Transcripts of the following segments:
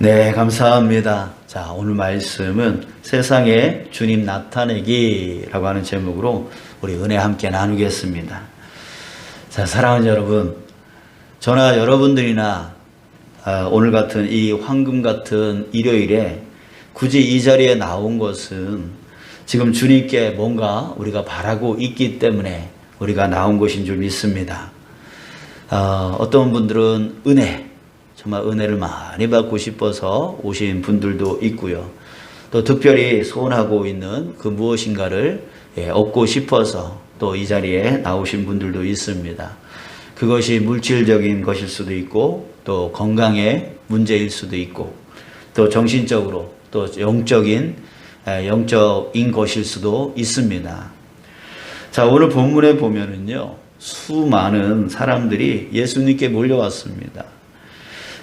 네, 감사합니다. 자, 오늘 말씀은 세상에 주님 나타내기라고 하는 제목으로 우리 은혜 함께 나누겠습니다. 자, 사랑하는 여러분, 저나 여러분들이나 오늘 같은 이 황금 같은 일요일에 굳이 이 자리에 나온 것은 지금 주님께 뭔가 우리가 바라고 있기 때문에 우리가 나온 것인 줄 믿습니다. 어떤 분들은 정말 은혜를 많이 받고 싶어서 오신 분들도 있고요. 또 특별히 소원하고 있는 그 무엇인가를 얻고 싶어서 또 이 자리에 나오신 분들도 있습니다. 그것이 물질적인 것일 수도 있고 또 건강의 문제일 수도 있고 또 정신적으로 또 영적인 것일 수도 있습니다. 자, 오늘 본문에 보면은요, 수많은 사람들이 예수님께 몰려왔습니다.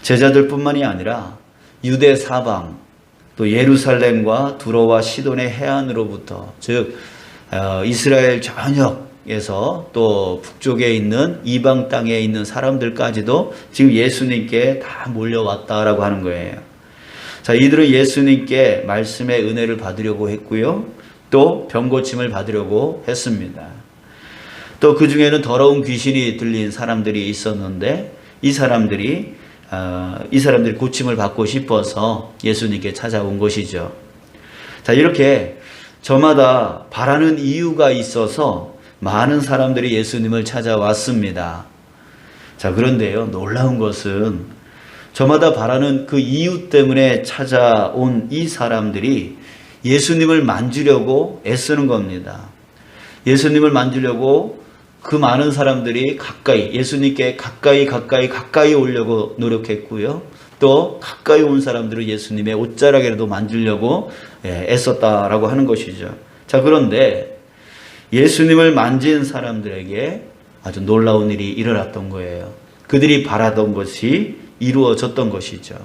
제자들뿐만이 아니라 유대 사방 또 예루살렘과 두로와 시돈의 해안으로부터 즉 이스라엘 전역에서 또 북쪽에 있는 이방 땅에 있는 사람들까지도 지금 예수님께 다 몰려왔다라고 하는 거예요. 자, 이들은 예수님께 말씀의 은혜를 받으려고 했고요, 또 병고침을 받으려고 했습니다. 또 그 중에는 더러운 귀신이 들린 사람들이 있었는데 이 사람들이 고침을 받고 싶어서 예수님께 찾아온 것이죠. 자, 이렇게 저마다 바라는 이유가 있어서 많은 사람들이 예수님을 찾아왔습니다. 자, 그런데요, 놀라운 것은 저마다 바라는 그 이유 때문에 찾아온 이 사람들이 예수님을 만지려고 애쓰는 겁니다. 예수님을 만지려고 그 많은 사람들이 예수님께 가까이 오려고 노력했고요. 또 가까이 온 사람들은 예수님의 옷자락이라도 만지려고 애썼다라고 하는 것이죠. 자, 그런데 예수님을 만진 사람들에게 아주 놀라운 일이 일어났던 거예요. 그들이 바라던 것이 이루어졌던 것이죠.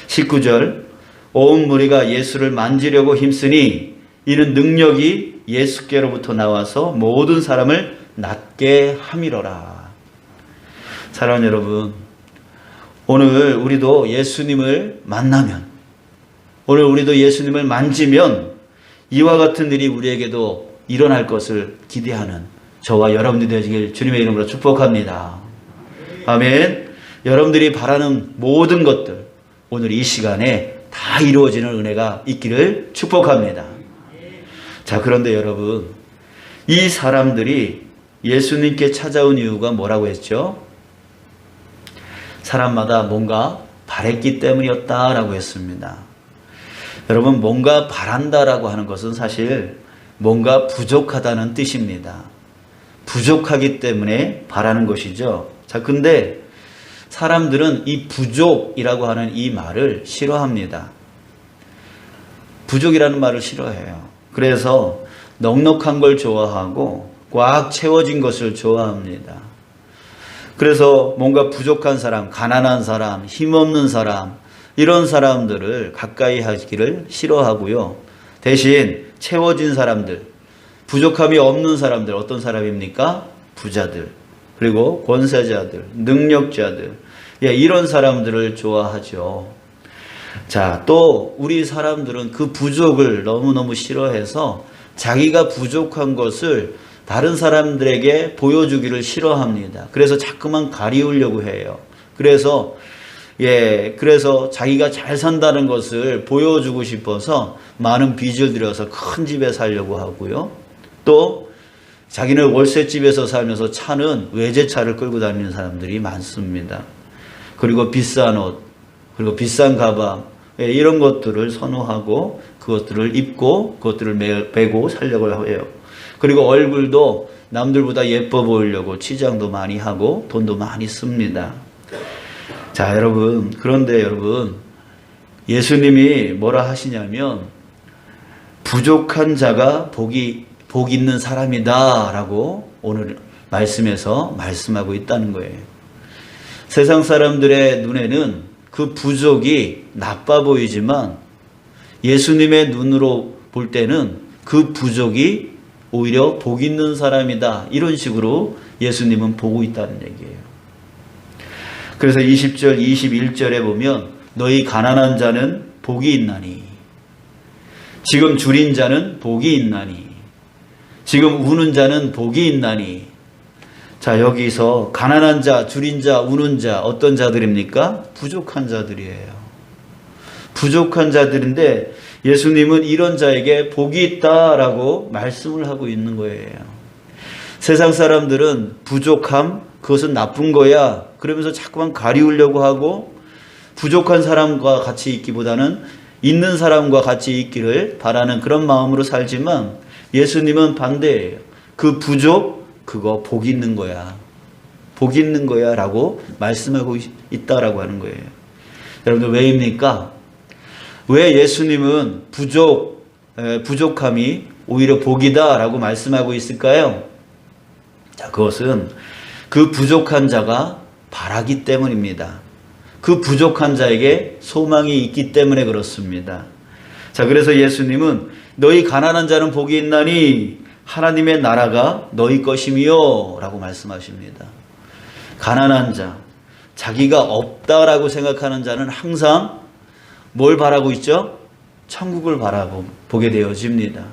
19절, 온 무리가 예수를 만지려고 힘쓰니 이는 능력이 예수께로부터 나와서 모든 사람을 낫게 함이로라. 사랑하는 여러분, 오늘 우리도 예수님을 만나면, 오늘 우리도 예수님을 만지면 이와 같은 일이 우리에게도 일어날 것을 기대하는 저와 여러분들이 되시길 주님의 이름으로 축복합니다. 아멘. 여러분들이 바라는 모든 것들 오늘 이 시간에 다 이루어지는 은혜가 있기를 축복합니다. 자, 그런데 여러분, 이 사람들이 예수님께 찾아온 이유가 뭐라고 했죠? 사람마다 뭔가 바랬기 때문이었다라고 했습니다. 여러분, 뭔가 바란다라고 하는 것은 사실 뭔가 부족하다는 뜻입니다. 부족하기 때문에 바라는 것이죠. 자, 근데 사람들은 이 부족이라고 하는 이 말을 싫어합니다. 부족이라는 말을 싫어해요. 그래서 넉넉한 걸 좋아하고 꽉 채워진 것을 좋아합니다. 그래서 뭔가 부족한 사람, 가난한 사람, 힘없는 사람, 이런 사람들을 가까이 하기를 싫어하고요. 대신 채워진 사람들, 부족함이 없는 사람들, 어떤 사람입니까? 부자들, 그리고 권세자들, 능력자들, 이런 사람들을 좋아하죠. 자, 또 우리 사람들은 그 부족을 너무너무 싫어해서 자기가 부족한 것을 다른 사람들에게 보여주기를 싫어합니다. 그래서 자꾸만 가리우려고 해요. 그래서 자기가 잘 산다는 것을 보여주고 싶어서 많은 빚을 들여서 큰 집에 살려고 하고요. 또 자기는 월세집에서 살면서 차는 외제차를 끌고 다니는 사람들이 많습니다. 그리고 비싼 옷, 그리고 비싼 가방, 이런 것들을 선호하고 그것들을 입고 그것들을 메고 살려고 해요. 그리고 얼굴도 남들보다 예뻐 보이려고 치장도 많이 하고 돈도 많이 씁니다. 자, 여러분, 그런데 여러분, 예수님이 뭐라 하시냐면 부족한 자가 복 있는 사람이다 라고 오늘 말씀에서 말씀하고 있다는 거예요. 세상 사람들의 눈에는 그 부족이 나빠 보이지만 예수님의 눈으로 볼 때는 그 부족이 오히려 복 있는 사람이다, 이런 식으로 예수님은 보고 있다는 얘기예요. 그래서 20절, 21절에 보면 너희 가난한 자는 복이 있나니. 지금 줄인 자는 복이 있나니. 지금 우는 자는 복이 있나니. 자, 여기서 가난한 자, 줄인 자, 우는 자, 어떤 자들입니까? 부족한 자들이에요. 부족한 자들인데 예수님은 이런 자에게 복이 있다라고 말씀을 하고 있는 거예요. 세상 사람들은 부족함, 그것은 나쁜 거야 그러면서 자꾸만 가리우려고 하고, 부족한 사람과 같이 있기보다는 있는 사람과 같이 있기를 바라는 그런 마음으로 살지만, 예수님은 반대예요. 그 부족, 그거 복 있는 거야. 복 있는 거야 라고 말씀하고 있다라고 하는 거예요. 여러분들 왜입니까? 왜 예수님은 부족함이 오히려 복이다 라고 말씀하고 있을까요? 자, 그것은 그 부족한 자가 바라기 때문입니다. 그 부족한 자에게 소망이 있기 때문에 그렇습니다. 자, 그래서 예수님은 너희 가난한 자는 복이 있나니 하나님의 나라가 너희 것임이요 라고 말씀하십니다. 가난한 자, 자기가 없다라고 생각하는 자는 항상 뭘 바라고 있죠? 천국을 바라보게 되어집니다.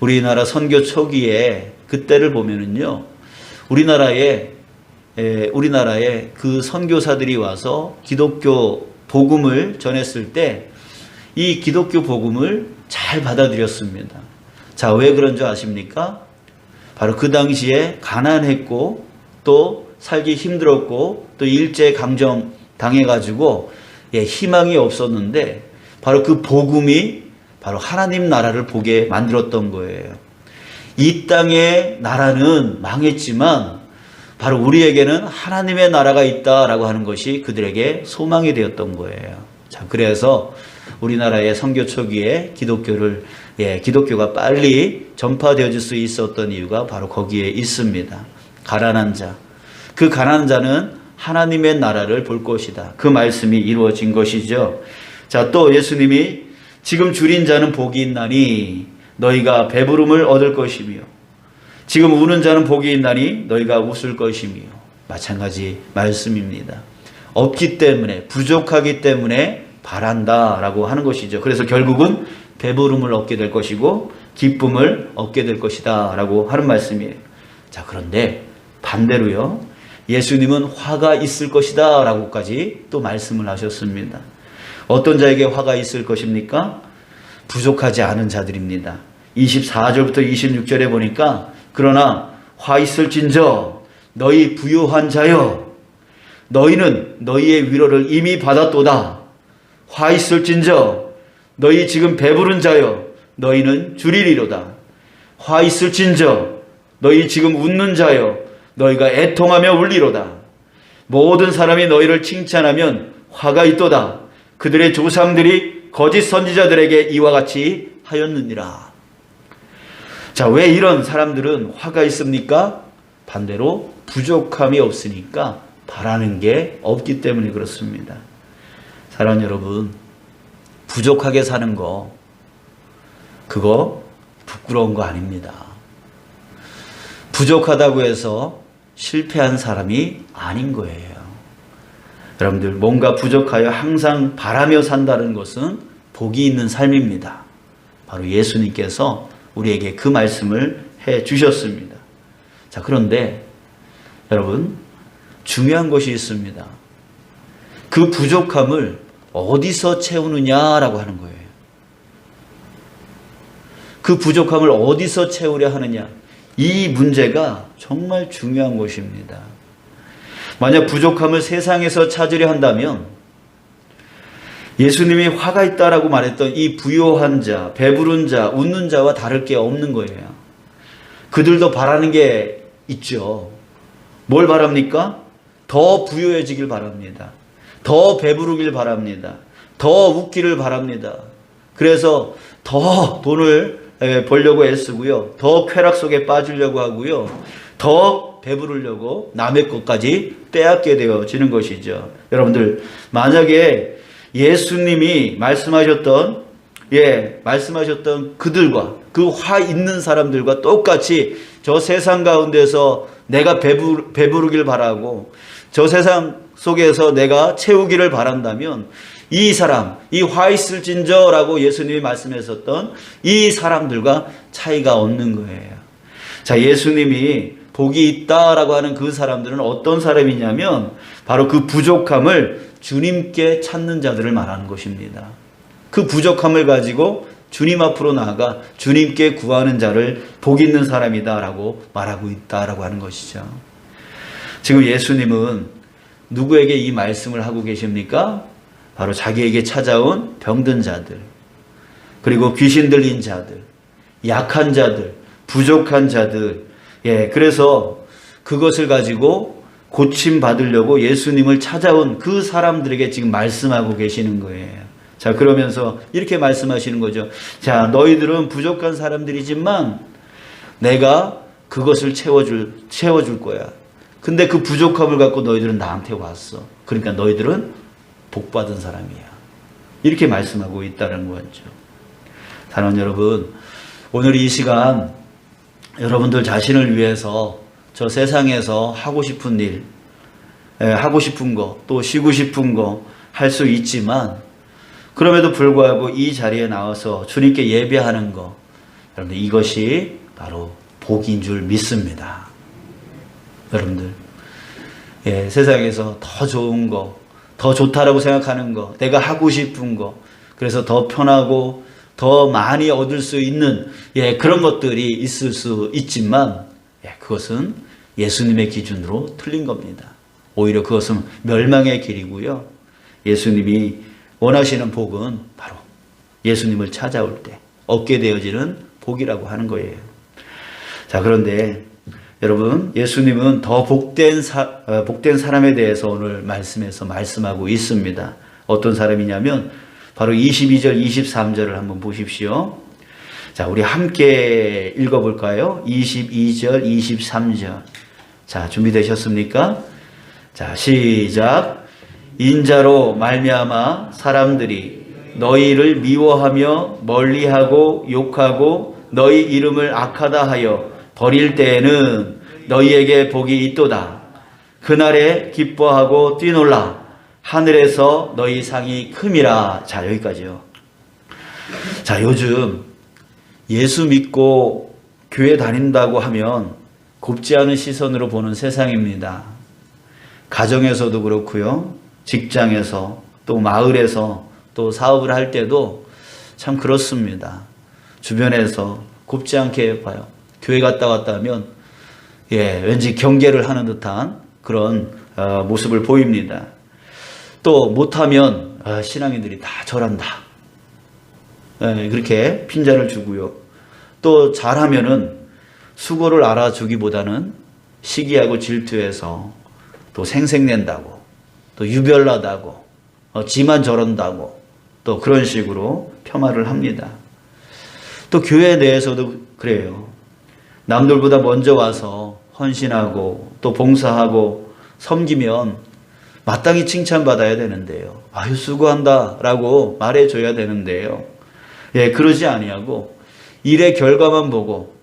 우리나라 선교 초기에 그때를 보면은요, 우리나라에 그 선교사들이 와서 기독교 복음을 전했을 때 이 기독교 복음을 잘 받아들였습니다. 자, 왜 그런 줄 아십니까? 바로 그 당시에 가난했고 또 살기 힘들었고 또 일제 강점 당해가지고 희망이 없었는데, 바로 그 복음이 바로 하나님 나라를 보게 만들었던 거예요. 이 땅의 나라는 망했지만 바로 우리에게는 하나님의 나라가 있다라고 하는 것이 그들에게 소망이 되었던 거예요. 자, 그래서 우리나라의 선교 초기에 기독교가 빨리 전파되어질 수 있었던 이유가 바로 거기에 있습니다. 가난한 자, 그 가난한 자는 하나님의 나라를 볼 것이다. 그 말씀이 이루어진 것이죠. 자, 또 예수님이 지금 줄인 자는 복이 있나니 너희가 배부름을 얻을 것이며, 지금 우는 자는 복이 있나니 너희가 웃을 것이며, 마찬가지 말씀입니다. 없기 때문에, 부족하기 때문에 바란다라고 하는 것이죠. 그래서 결국은 배부름을 얻게 될 것이고 기쁨을 얻게 될 것이다 라고 하는 말씀이에요. 자, 그런데 반대로요, 예수님은 화가 있을 것이다 라고까지 또 말씀을 하셨습니다. 어떤 자에게 화가 있을 것입니까? 부족하지 않은 자들입니다. 24절부터 26절에 보니까, 그러나 화 있을진저 너희 부요한 자여, 너희는 너희의 위로를 이미 받았도다. 화 있을진저 너희 지금 배부른 자여, 너희는 줄이리로다. 화 있을진저 너희 지금 웃는 자여, 너희가 애통하며 울리로다. 모든 사람이 너희를 칭찬하면 화가 있도다. 그들의 조상들이 거짓 선지자들에게 이와 같이 하였느니라. 자, 왜 이런 사람들은 화가 있습니까? 반대로 부족함이 없으니까 바라는 게 없기 때문에 그렇습니다. 사랑하는 여러분, 부족하게 사는 거, 그거 부끄러운 거 아닙니다. 부족하다고 해서 실패한 사람이 아닌 거예요. 여러분들, 뭔가 부족하여 항상 바라며 산다는 것은 복이 있는 삶입니다. 바로 예수님께서 우리에게 그 말씀을 해 주셨습니다. 자, 그런데 여러분, 중요한 것이 있습니다. 그 부족함을 어디서 채우느냐라고 하는 거예요. 그 부족함을 어디서 채우려 하느냐, 이 문제가 정말 중요한 것입니다. 만약 부족함을 세상에서 찾으려 한다면 예수님이 화가 있다라고 말했던 이 부요한 자, 배부른 자, 웃는 자와 다를 게 없는 거예요. 그들도 바라는 게 있죠. 뭘 바랍니까? 더 부유해지길 바랍니다. 더 배부르길 바랍니다. 더 웃기를 바랍니다. 그래서 더 돈을 벌려고 애쓰고요. 더 쾌락 속에 빠지려고 하고요. 더 배부르려고 남의 것까지 빼앗게 되어지는 것이죠. 여러분들, 만약에 예수님이 말씀하셨던 그들과, 그 화 있는 사람들과 똑같이 저 세상 가운데서 내가 배부르길 바라고 저 세상 속에서 내가 채우기를 바란다면 이 사람, 이 화 있을진저라고 예수님이 말씀하셨던 이 사람들과 차이가 없는 거예요. 자, 예수님이 복이 있다라고 하는 그 사람들은 어떤 사람이냐면 바로 그 부족함을 주님께 찾는 자들을 말하는 것입니다. 그 부족함을 가지고 주님 앞으로 나아가 주님께 구하는 자를 복 있는 사람이다라고 말하고 있다라고 하는 것이죠. 지금 예수님은 누구에게 이 말씀을 하고 계십니까? 바로 자기에게 찾아온 병든 자들, 그리고 귀신 들린 자들, 약한 자들, 부족한 자들, 그래서 그것을 가지고 고침 받으려고 예수님을 찾아온 그 사람들에게 지금 말씀하고 계시는 거예요. 자, 그러면서 이렇게 말씀하시는 거죠. 자, 너희들은 부족한 사람들이지만 내가 그것을 채워줄 거야. 근데 그 부족함을 갖고 너희들은 나한테 왔어. 그러니까 너희들은 복받은 사람이야. 이렇게 말씀하고 있다는 거죠. 사랑하는 여러분, 오늘 이 시간 여러분들 자신을 위해서 저 세상에서 하고 싶은 일, 하고 싶은 거, 또 쉬고 싶은 거 할 수 있지만 그럼에도 불구하고 이 자리에 나와서 주님께 예배하는 거, 여러분들 이것이 바로 복인 줄 믿습니다. 여러분들, 세상에서 더 좋은 거, 더 좋다라고 생각하는 거, 내가 하고 싶은 거, 그래서 더 편하고 더 많이 얻을 수 있는 그런 것들이 있을 수 있지만 그것은 예수님의 기준으로 틀린 겁니다. 오히려 그것은 멸망의 길이고요. 예수님이 원하시는 복은 바로 예수님을 찾아올 때 얻게 되어지는 복이라고 하는 거예요. 자, 그런데 여러분, 예수님은 더 복된 사람에 대해서 오늘 말씀에서 말씀하고 있습니다. 어떤 사람이냐면 바로 22절, 23절을 한번 보십시오. 자, 우리 함께 읽어볼까요? 22절, 23절. 자, 준비되셨습니까? 자, 시작. 인자로 말미암아 사람들이 너희를 미워하며 멀리하고 욕하고 너희 이름을 악하다 하여 버릴 때에는 너희에게 복이 있도다. 그날에 기뻐하고 뛰놀라. 하늘에서 너희 상이 큼이라. 자, 여기까지요. 자, 요즘 예수 믿고 교회 다닌다고 하면 곱지 않은 시선으로 보는 세상입니다. 가정에서도 그렇고요. 직장에서, 또 마을에서, 또 사업을 할 때도 참 그렇습니다. 주변에서 곱지 않게 봐요. 교회 갔다 왔다 하면 왠지 경계를 하는 듯한 그런 모습을 보입니다. 또 못하면 신앙인들이 다 절한다. 그렇게 핀잔을 주고요. 또 잘하면은 수고를 알아주기보다는 시기하고 질투해서 또 생색낸다고, 또 유별나다고, 지만 저런다고, 또 그런 식으로 폄하를 합니다. 또 교회 내에서도 그래요. 남들보다 먼저 와서 헌신하고 또 봉사하고 섬기면 마땅히 칭찬받아야 되는데요. 아유, 수고한다 라고 말해줘야 되는데요. 그러지 아니하고 일의 결과만 보고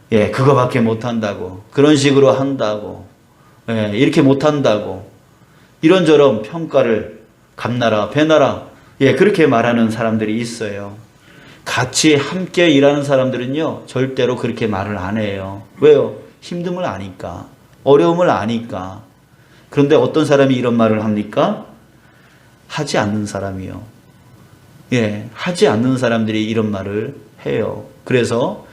그거밖에 못한다고, 그런 식으로 한다고, 이렇게 못한다고, 이런저런 평가를 감나라 배나라 그렇게 말하는 사람들이 있어요. 같이 함께 일하는 사람들은요 절대로 그렇게 말을 안 해요. 왜요? 힘듦을 아니까, 어려움을 아니까. 그런데 어떤 사람이 이런 말을 합니까? 하지 않는 사람이요. 하지 않는 사람들이 이런 말을 해요. 그래서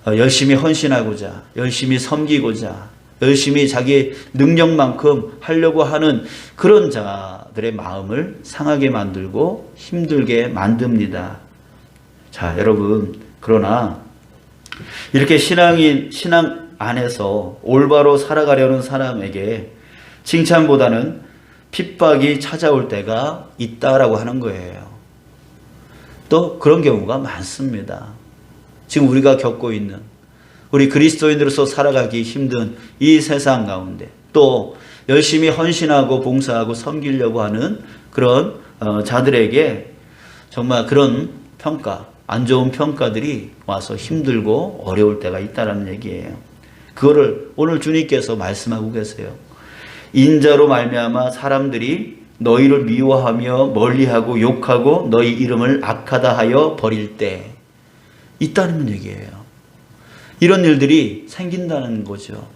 열심히 헌신하고자, 열심히 섬기고자, 열심히 자기 능력만큼 하려고 하는 그런 자들의 마음을 상하게 만들고 힘들게 만듭니다. 자, 여러분, 그러나 이렇게 신앙 안에서 올바로 살아가려는 사람에게 칭찬보다는 핍박이 찾아올 때가 있다라고 하는 거예요. 또 그런 경우가 많습니다. 지금 우리가 겪고 있는, 우리 그리스도인으로서 살아가기 힘든 이 세상 가운데, 또 열심히 헌신하고 봉사하고 섬기려고 하는 그런 자들에게 정말 그런 평가, 안 좋은 평가들이 와서 힘들고 어려울 때가 있다는 얘기예요. 그거를 오늘 주님께서 말씀하고 계세요. 인자로 말미암아 사람들이 너희를 미워하며 멀리하고 욕하고 너희 이름을 악하다 하여 버릴 때 있다는 얘기예요. 이런 일들이 생긴다는 거죠.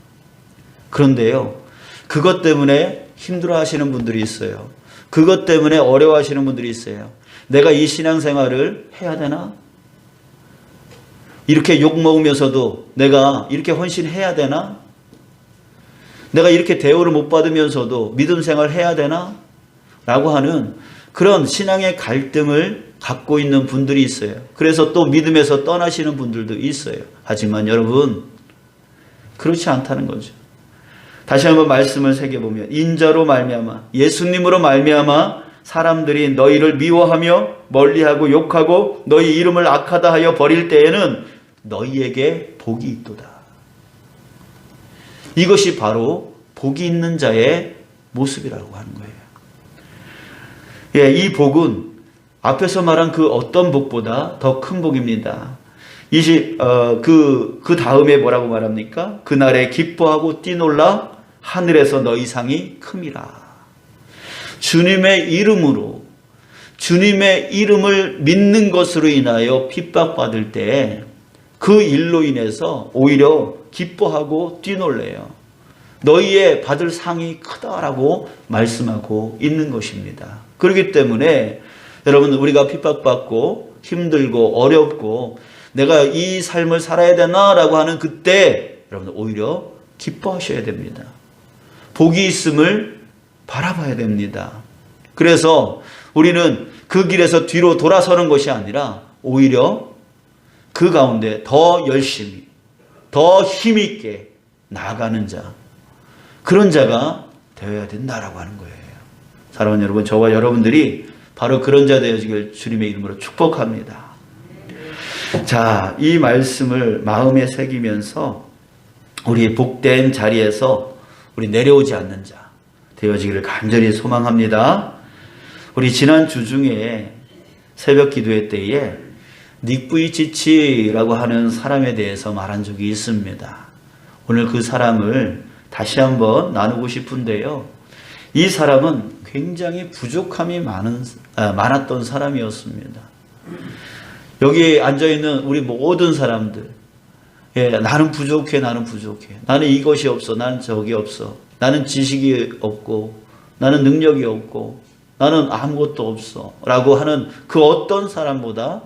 그런데요, 그것 때문에 힘들어 하시는 분들이 있어요. 그것 때문에 어려워하시는 분들이 있어요. 내가 이 신앙생활을 해야 되나? 이렇게 욕먹으면서도 내가 이렇게 헌신해야 되나? 내가 이렇게 대우를 못 받으면서도 믿음 생활 해야 되나? 라고 하는 그런 신앙의 갈등을 갖고 있는 분들이 있어요. 그래서 또 믿음에서 떠나시는 분들도 있어요. 하지만 여러분, 그렇지 않다는 거죠. 다시 한번 말씀을 새겨보면 인자로 말미암아, 예수님으로 말미암아 사람들이 너희를 미워하며 멀리하고 욕하고 너희 이름을 악하다 하여 버릴 때에는 너희에게 복이 있도다. 이것이 바로 복이 있는 자의 모습이라고 하는 거예요. 예, 이 복은 앞에서 말한 그 어떤 복보다 더 큰 복입니다. 그 다음에 뭐라고 말합니까? 그날에 기뻐하고 뛰놀라 하늘에서 너희 상이 큼이라. 주님의 이름으로, 주님의 이름을 믿는 것으로 인하여 핍박받을 때 그 일로 인해서 오히려 기뻐하고 뛰놀래요. 너희의 받을 상이 크다라고 말씀하고 있는 것입니다. 그렇기 때문에 여러분, 우리가 핍박받고 힘들고 어렵고 내가 이 삶을 살아야 되나라고 하는 그때 여러분 오히려 기뻐하셔야 됩니다. 복이 있음을 바라봐야 됩니다. 그래서 우리는 그 길에서 뒤로 돌아서는 것이 아니라 오히려 그 가운데 더 열심히, 더 힘있게 나아가는 자, 그런 자가 되어야 된다라고 하는 거예요. 사랑하는 여러분, 저와 여러분들이 바로 그런 자 되어지길 주님의 이름으로 축복합니다. 자, 이 말씀을 마음에 새기면서 우리 복된 자리에서 우리 내려오지 않는 자 되어지기를 간절히 소망합니다. 우리 지난 주 중에 새벽 기도회 때에 닉부이치치라고 하는 사람에 대해서 말한 적이 있습니다. 오늘 그 사람을 다시 한번 나누고 싶은데요. 이 사람은 굉장히 부족함이 많았던 사람이었습니다. 여기 앉아있는 우리 모든 사람들, 예, 나는 부족해, 나는 부족해. 나는 이것이 없어, 나는 저기 없어. 나는 지식이 없고, 나는 능력이 없고, 나는 아무것도 없어. 라고 하는 그 어떤 사람보다,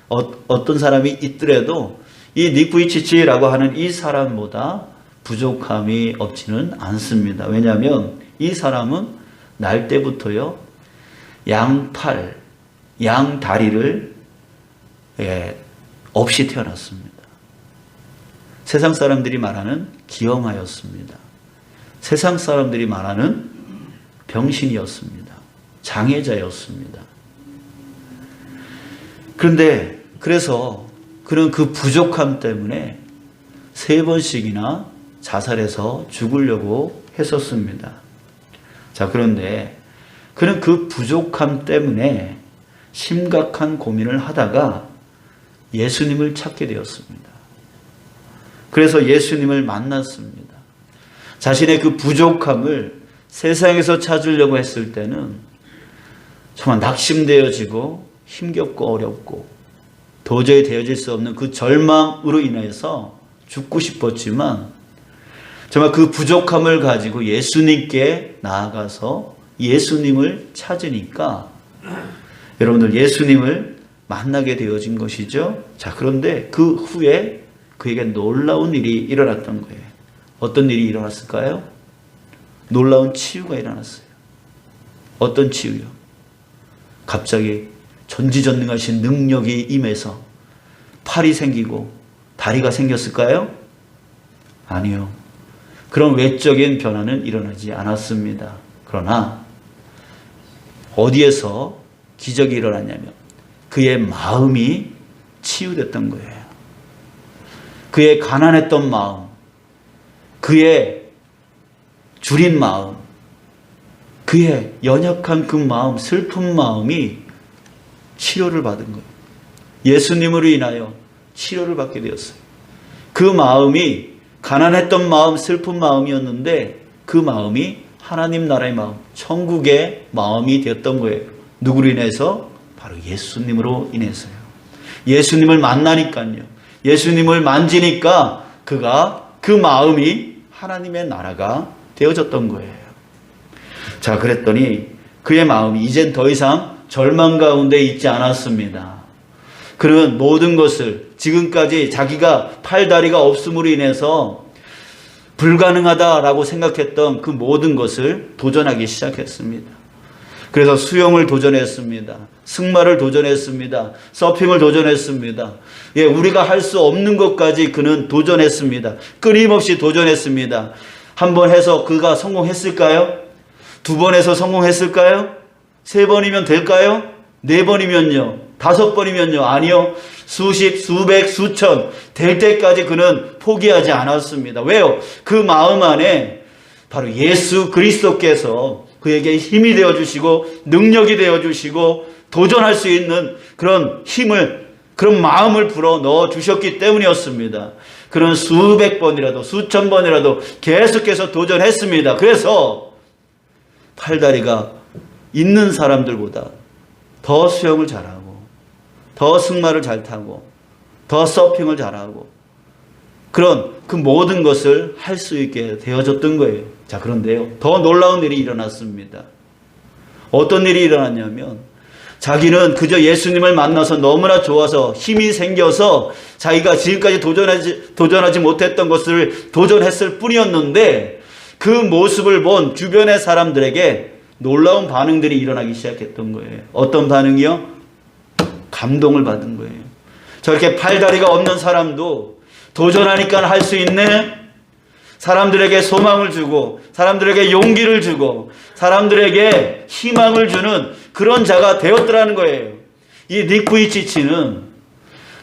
어떤 사람이 있더라도 이 닉부이치치라고 하는 이 사람보다 부족함이 없지는 않습니다. 왜냐하면 이 사람은 날 때부터요, 양팔, 양다리를 없이 태어났습니다. 세상 사람들이 말하는 기형아였습니다. 세상 사람들이 말하는 병신이었습니다. 장애자였습니다. 그래서 그런 그 부족함 때문에 3번씩이나 자살해서 죽으려고 했었습니다. 자, 그런데 그는 그 부족함 때문에 심각한 고민을 하다가 예수님을 찾게 되었습니다. 그래서 예수님을 만났습니다. 자신의 그 부족함을 세상에서 찾으려고 했을 때는 정말 낙심되어지고 힘겹고 어렵고 도저히 되어질 수 없는 그 절망으로 인해서 죽고 싶었지만 정말 그 부족함을 가지고 예수님께 나아가서 예수님을 찾으니까 여러분들 예수님을 만나게 되어진 것이죠. 자, 그런데 그 후에 그에게 놀라운 일이 일어났던 거예요. 어떤 일이 일어났을까요? 놀라운 치유가 일어났어요. 어떤 치유요? 갑자기 전지전능하신 능력이 임해서 팔이 생기고 다리가 생겼을까요? 아니요. 그런 외적인 변화는 일어나지 않았습니다. 그러나 어디에서 기적이 일어났냐면 그의 마음이 치유됐던 거예요. 그의 가난했던 마음, 그의 줄인 마음, 그의 연약한 그 마음, 슬픈 마음이 치료를 받은 거예요. 예수님으로 인하여 치료를 받게 되었어요. 그 마음이 가난했던 마음, 슬픈 마음이었는데 그 마음이 하나님 나라의 마음, 천국의 마음이 되었던 거예요. 누구로 인해서? 바로 예수님으로 인해서요. 예수님을 만나니까요. 예수님을 만지니까 그 마음이 하나님의 나라가 되어졌던 거예요. 자, 그랬더니 그의 마음이 이젠 더 이상 절망 가운데 있지 않았습니다. 그는 모든 것을 지금까지 자기가 팔다리가 없음으로 인해서 불가능하다라고 생각했던 그 모든 것을 도전하기 시작했습니다. 그래서 수영을 도전했습니다. 승마를 도전했습니다. 서핑을 도전했습니다. 예, 우리가 할 수 없는 것까지 그는 도전했습니다. 끊임없이 도전했습니다. 한 번 해서 그가 성공했을까요? 두 번 해서 성공했을까요? 세 번이면 될까요? 네 번이면요? 다섯 번이면요? 아니요. 수십, 수백, 수천 될 때까지 그는 포기하지 않았습니다. 왜요? 그 마음 안에 바로 예수 그리스도께서 그에게 힘이 되어주시고 능력이 되어주시고 도전할 수 있는 그런 힘을, 그런 마음을 불어 넣어 주셨기 때문이었습니다. 그런 수백 번이라도 수천 번이라도 계속해서 도전했습니다. 그래서 팔다리가 있는 사람들보다 더 수영을 잘하고 더 승마를 잘 타고 더 서핑을 잘하고 그런 그 모든 것을 할 수 있게 되어졌던 거예요. 자, 그런데요, 더 놀라운 일이 일어났습니다. 어떤 일이 일어났냐면 자기는 그저 예수님을 만나서 너무나 좋아서 힘이 생겨서 자기가 지금까지 도전하지 못했던 것을 도전했을 뿐이었는데 그 모습을 본 주변의 사람들에게 놀라운 반응들이 일어나기 시작했던 거예요. 어떤 반응이요? 감동을 받은 거예요. 저렇게 팔다리가 없는 사람도 도전하니까 할 수 있네? 사람들에게 소망을 주고 사람들에게 용기를 주고 사람들에게 희망을 주는 그런 자가 되었더라는 거예요. 이 닉 부이치치는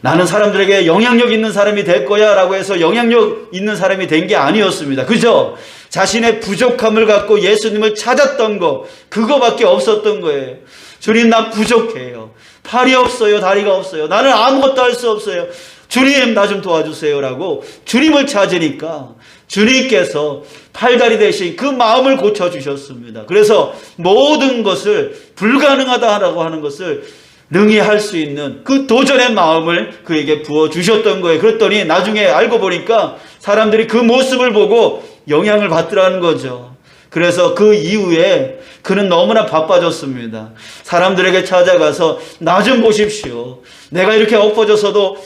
나는 사람들에게 영향력 있는 사람이 될 거야 라고 해서 영향력 있는 사람이 된 게 아니었습니다. 그저 자신의 부족함을 갖고 예수님을 찾았던 거, 그거밖에 없었던 거예요. 주님, 나 부족해요. 팔이 없어요. 다리가 없어요. 나는 아무것도 할 수 없어요. 주님, 나 좀 도와주세요 라고 주님을 찾으니까 주님께서 팔다리 대신 그 마음을 고쳐주셨습니다. 그래서 모든 것을 불가능하다라고 하는 것을 능히 할 수 있는 그 도전의 마음을 그에게 부어주셨던 거예요. 그랬더니 나중에 알고 보니까 사람들이 그 모습을 보고 영향을 받더라는 거죠. 그래서 그 이후에 그는 너무나 바빠졌습니다. 사람들에게 찾아가서 나 좀 보십시오. 내가 이렇게 엎어져서도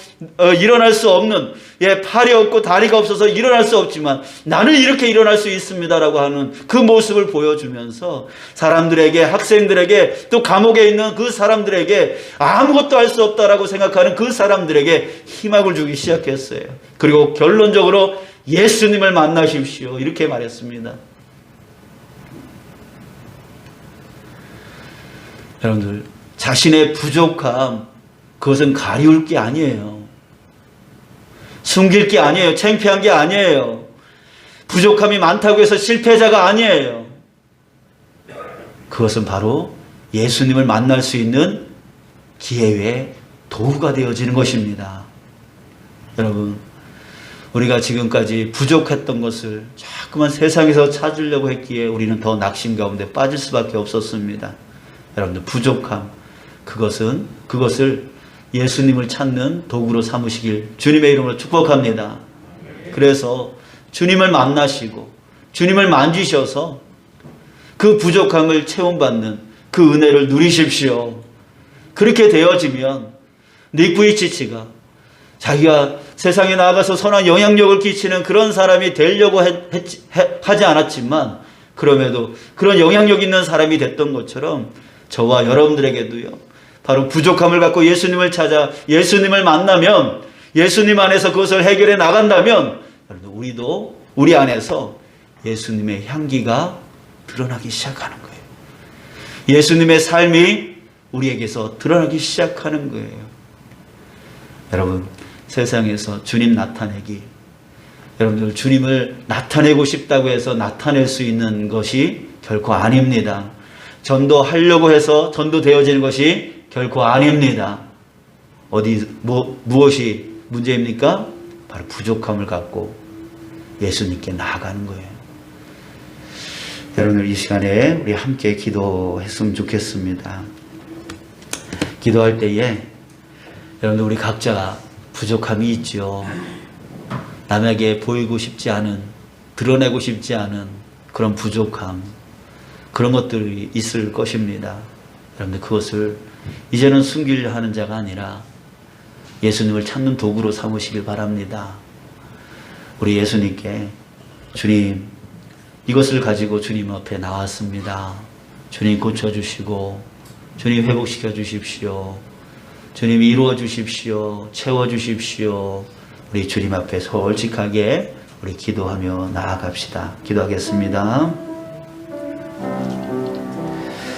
일어날 수 없는, 팔이 없고 다리가 없어서 일어날 수 없지만 나는 이렇게 일어날 수 있습니다라고 하는 그 모습을 보여주면서 사람들에게, 학생들에게, 또 감옥에 있는 그 사람들에게, 아무것도 할 수 없다라고 생각하는 그 사람들에게 희망을 주기 시작했어요. 그리고 결론적으로 예수님을 만나십시오, 이렇게 말했습니다. 여러분들, 자신의 부족함, 그것은 가리울 게 아니에요. 숨길 게 아니에요. 창피한 게 아니에요. 부족함이 많다고 해서 실패자가 아니에요. 그것은 바로 예수님을 만날 수 있는 기회의 도구가 되어지는 것입니다. 여러분, 우리가 지금까지 부족했던 것을 자꾸만 세상에서 찾으려고 했기에 우리는 더 낙심 가운데 빠질 수밖에 없었습니다. 여러분들, 부족함, 그것을 예수님을 찾는 도구로 삼으시길 주님의 이름으로 축복합니다. 그래서 주님을 만나시고 주님을 만지셔서 그 부족함을 체험받는 그 은혜를 누리십시오. 그렇게 되어지면 닉 부이치치가 자기가 세상에 나가서 선한 영향력을 끼치는 그런 사람이 되려고 하지 않았지만 그럼에도 그런 영향력 있는 사람이 됐던 것처럼 저와 여러분들에게도요, 바로 부족함을 갖고 예수님을 찾아 예수님을 만나면, 예수님 안에서 그것을 해결해 나간다면 우리도 우리 안에서 예수님의 향기가 드러나기 시작하는 거예요. 예수님의 삶이 우리에게서 드러나기 시작하는 거예요. 여러분, 세상에서 주님 나타내기, 여러분들 주님을 나타내고 싶다고 해서 나타낼 수 있는 것이 결코 아닙니다. 전도하려고 해서 전도되어지는 것이 결코 아닙니다. 무엇이 문제입니까? 바로 부족함을 갖고 예수님께 나아가는 거예요. 여러분들 이 시간에 우리 함께 기도했으면 좋겠습니다. 기도할 때에 여러분들 우리 각자가 부족함이 있죠. 남에게 보이고 싶지 않은, 드러내고 싶지 않은 그런 부족함, 그런 것들이 있을 것입니다. 여러분들 그것을 이제는 숨기려 하는 자가 아니라 예수님을 찾는 도구로 삼으시길 바랍니다. 우리 예수님께 주님, 이것을 가지고 주님 앞에 나왔습니다. 주님 고쳐주시고 주님 회복시켜 주십시오. 주님 이루어 주십시오. 채워 주십시오. 우리 주님 앞에 솔직하게 우리 기도하며 나아갑시다. 기도하겠습니다.